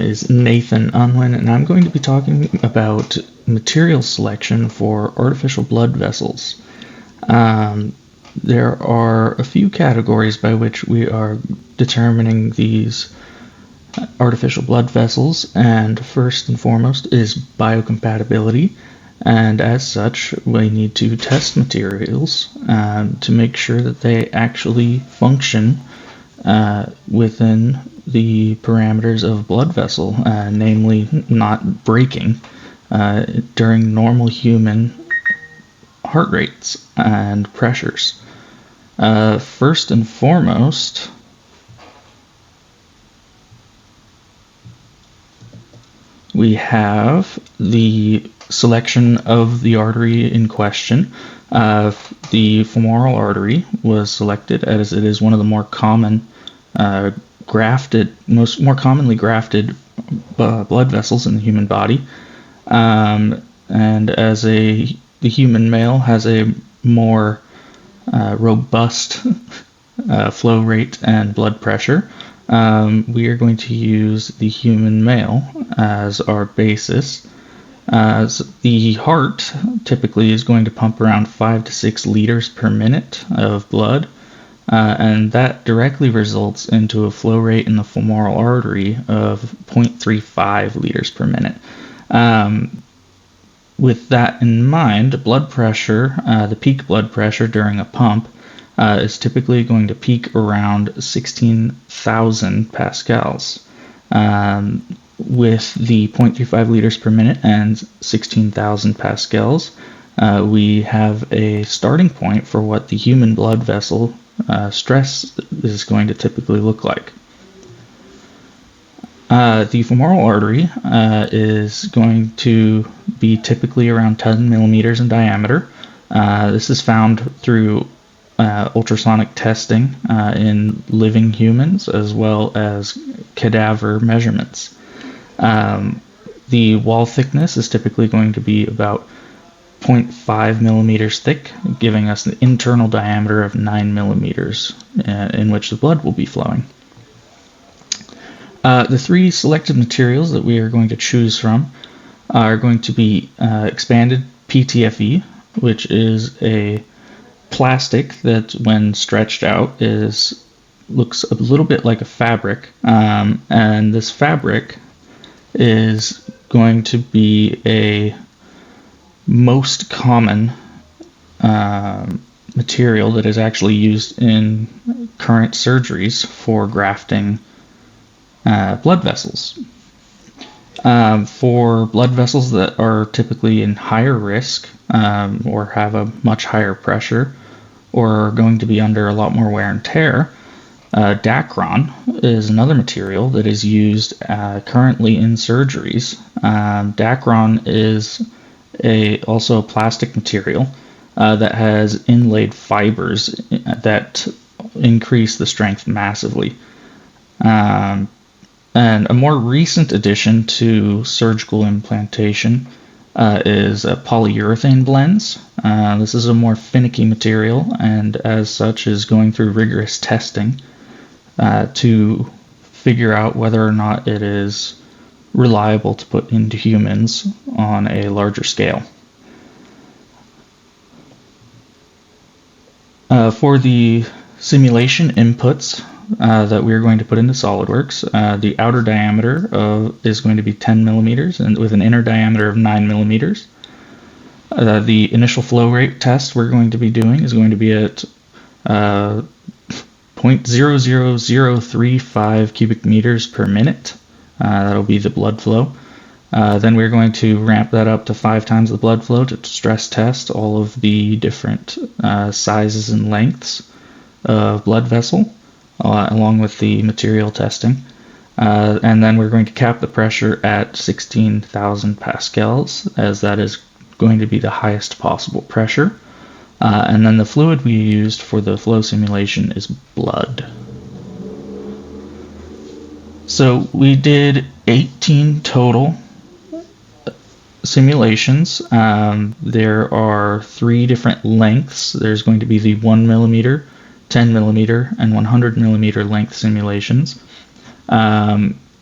is Nathan Unwin, and I'm going to be talking about material selection for artificial blood vessels. There are a few categories by which we are determining these artificial blood vessels, and first and foremost is biocompatibility, and as such we need to test materials to make sure that they actually function within the parameters of blood vessel, namely not breaking during normal human heart rates and pressures. First and foremost, we have the selection of the artery in question. The femoral artery was selected as it is one of the more common more commonly grafted blood vessels in the human body, and as the human male has a more robust flow rate and blood pressure, we are going to use the human male as our basis. As the heart typically is going to pump around 5 to 6 liters per minute of blood, and that directly results into a flow rate in the femoral artery of 0.35 liters per minute. With that in mind, blood pressure, the peak blood pressure during a pump, is typically going to peak around 16,000 pascals. With the 0.35 liters per minute and 16,000 pascals, we have a starting point for what the human blood vessel stress is going to typically look like. The femoral artery is going to be typically around 10 millimeters in diameter. This is found through ultrasonic testing in living humans as well as cadaver measurements. The wall thickness is typically going to be about 0.5 millimeters thick, giving us an internal diameter of 9 millimeters in which the blood will be flowing. The three selected materials that we are going to choose from are going to be expanded PTFE, which is a plastic that when stretched out looks a little bit like a fabric, and this fabric is going to be a most common material that is actually used in current surgeries for grafting blood vessels. For blood vessels that are typically in higher risk or have a much higher pressure or are going to be under a lot more wear and tear, Dacron is another material that is used currently in surgeries. Dacron is also a plastic material that has inlaid fibers that increase the strength massively. And a more recent addition to surgical implantation is a polyurethane blends. This is a more finicky material and as such is going through rigorous testing to figure out whether or not it is reliable to put into humans on a larger scale. For the simulation inputs that we're going to put into SolidWorks, the outer diameter is going to be 10 millimeters and with an inner diameter of 9 millimeters. The initial flow rate test we're going to be doing is going to be at 0.00035 cubic meters per minute. That'll be the blood flow. Then we're going to ramp that up to 5 times the blood flow to stress test all of the different sizes and lengths of blood vessel, along with the material testing. And then we're going to cap the pressure at 16,000 pascals, as that is going to be the highest possible pressure. And then the fluid we used for the flow simulation is blood. So we did 18 total simulations. There are 3 different lengths. There's going to be the 1 millimeter, 10 millimeter, and 100 millimeter length simulations.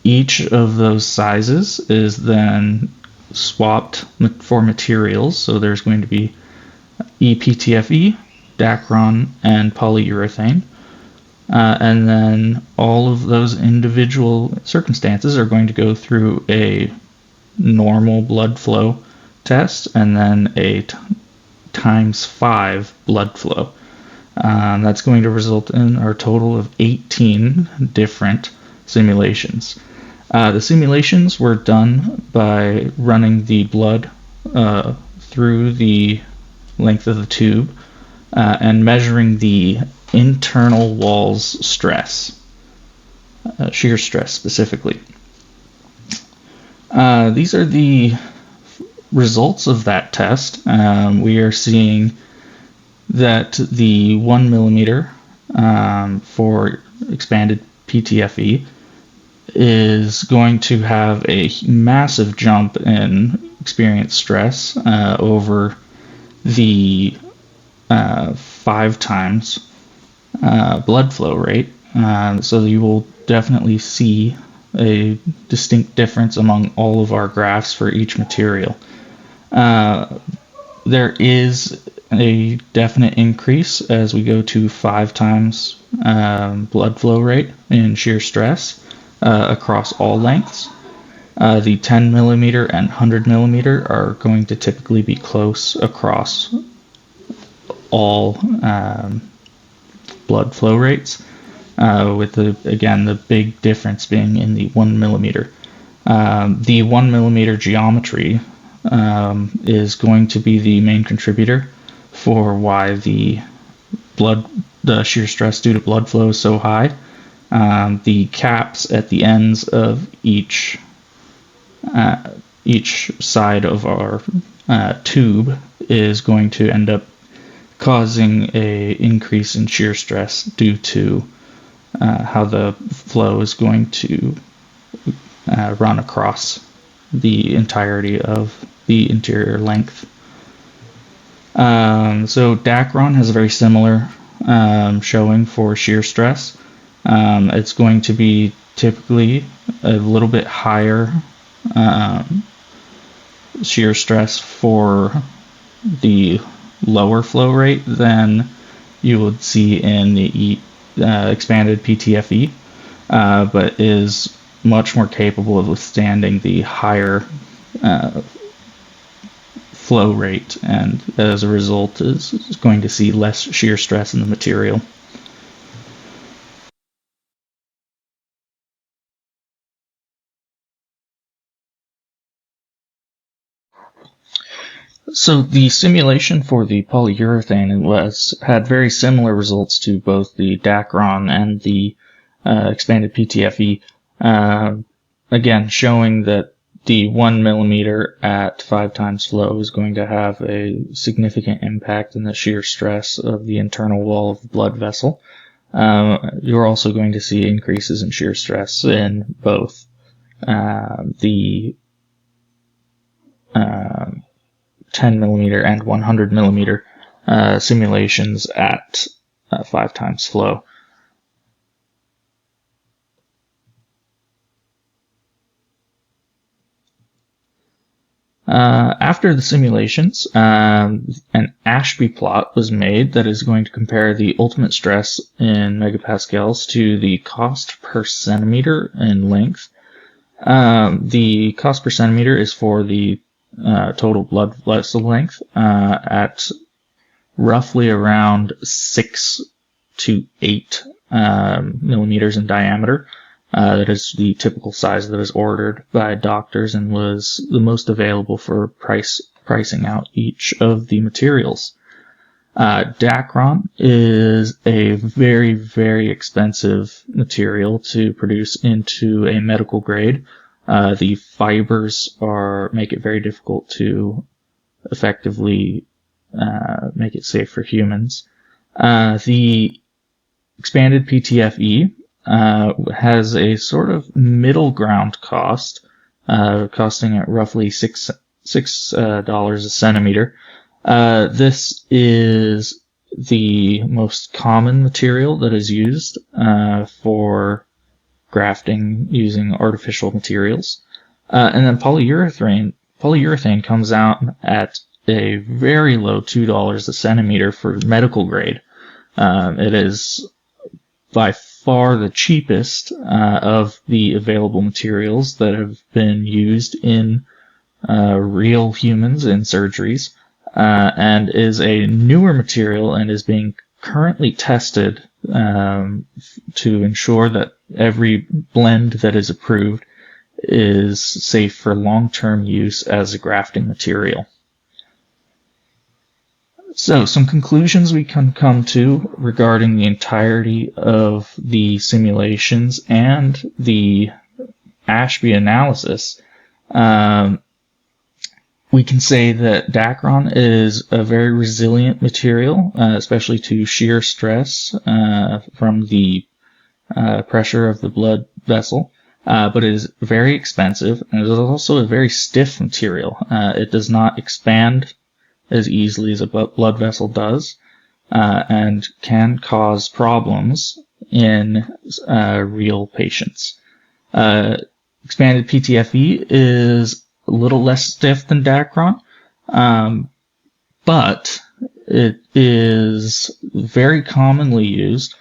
Each of those sizes is then swapped for materials. So there's going to be ePTFE, Dacron, and polyurethane. And then all of those individual circumstances are going to go through a normal blood flow test and then a times 5 blood flow. That's going to result in our total of 18 different simulations. The simulations were done by running the blood through the length of the tube and measuring the internal walls stress, shear stress specifically. These are the results of that test. We are seeing that the 1 millimeter for expanded PTFE is going to have a massive jump in experienced stress over the 5 times blood flow rate. So you will definitely see a distinct difference among all of our graphs for each material. There is a definite increase as we go to 5 times blood flow rate in shear stress across all lengths. The 10 millimeter and 100 millimeter are going to typically be close across all blood flow rates, with the big difference being in the 1 millimeter. The 1 millimeter geometry is going to be the main contributor for why the shear stress due to blood flow is so high. The caps at the ends of each side of our tube is going to end up causing a increase in shear stress due to how the flow is going to run across the entirety of the interior length. So Dacron has a very similar showing for shear stress. It's going to be typically a little bit higher shear stress for the lower flow rate than you would see in the expanded PTFE, but is much more capable of withstanding the higher flow rate, and as a result is going to see less shear stress in the material. So the simulation for the polyurethane had very similar results to both the Dacron and the expanded PTFE. Again, showing that the 1 millimeter at 5 times flow is going to have a significant impact in the shear stress of the internal wall of the blood vessel. You're also going to see increases in shear stress in both the 10 millimeter and 100 millimeter simulations at 5 times flow. After the simulations, an Ashby plot was made that is going to compare the ultimate stress in megapascals to the cost per centimeter in length. The cost per centimeter is for the total blood vessel length at roughly around 6 to 8 millimeters in diameter. That is the typical size that was ordered by doctors and was the most available for pricing out each of the materials. Dacron is a very, very expensive material to produce into a medical grade. The fibers make it very difficult to effectively make it safe for humans. The expanded PTFE has a sort of middle ground cost, costing at roughly $6 a centimeter. This is the most common material that is used for grafting using artificial materials. And then polyurethane comes out at a very low $2 a centimeter for medical grade. It is by far the cheapest of the available materials that have been used in real humans in surgeries, and is a newer material and is being currently tested to ensure that every blend that is approved is safe for long-term use as a grafting material. So, some conclusions we can come to regarding the entirety of the simulations and the Ashby analysis. We can say that Dacron is a very resilient material, especially to shear stress from the pressure of the blood vessel, but it is very expensive, and it is also a very stiff material. It does not expand as easily as a blood vessel does, and can cause problems in real patients. Expanded PTFE is a little less stiff than Dacron, but it is very commonly used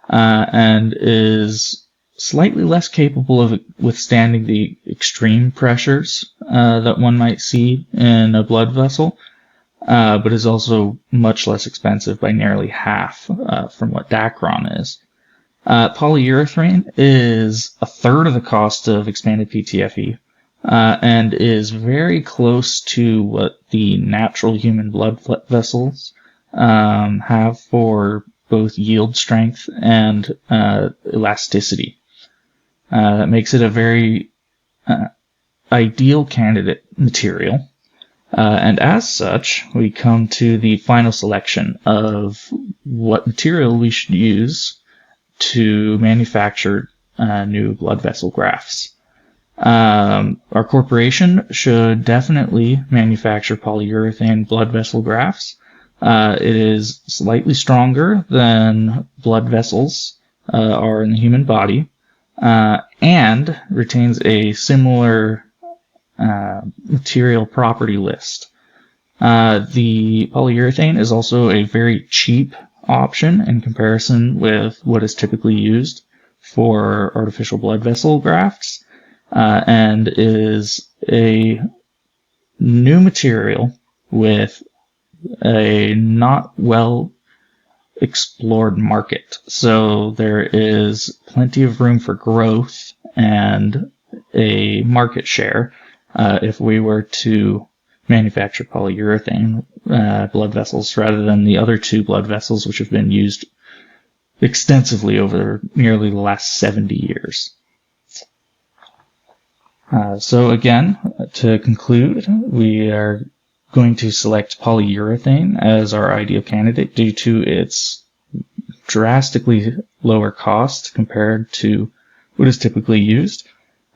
and is slightly less capable of withstanding the extreme pressures that one might see in a blood vessel, but is also much less expensive by nearly half from what Dacron is. Polyurethane is a third of the cost of expanded PTFE, and is very close to what the natural human blood vessels have for both yield strength and elasticity. That makes it a very ideal candidate material. And as such, we come to the final selection of what material we should use to manufacture new blood vessel grafts. Our corporation should definitely manufacture polyurethane blood vessel grafts. It is slightly stronger than blood vessels are in the human body, and retains a similar material property list. The polyurethane is also a very cheap option in comparison with what is typically used for artificial blood vessel grafts, and is a new material with a not well explored market. So there is plenty of room for growth and a market share if we were to manufacture polyurethane blood vessels rather than the other two blood vessels which have been used extensively over nearly the last 70 years. So again, to conclude, we are going to select polyurethane as our ideal candidate due to its drastically lower cost compared to what is typically used,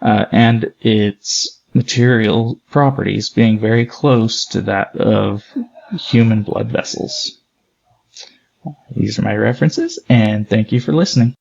and its material properties being very close to that of human blood vessels. These are my references, and thank you for listening.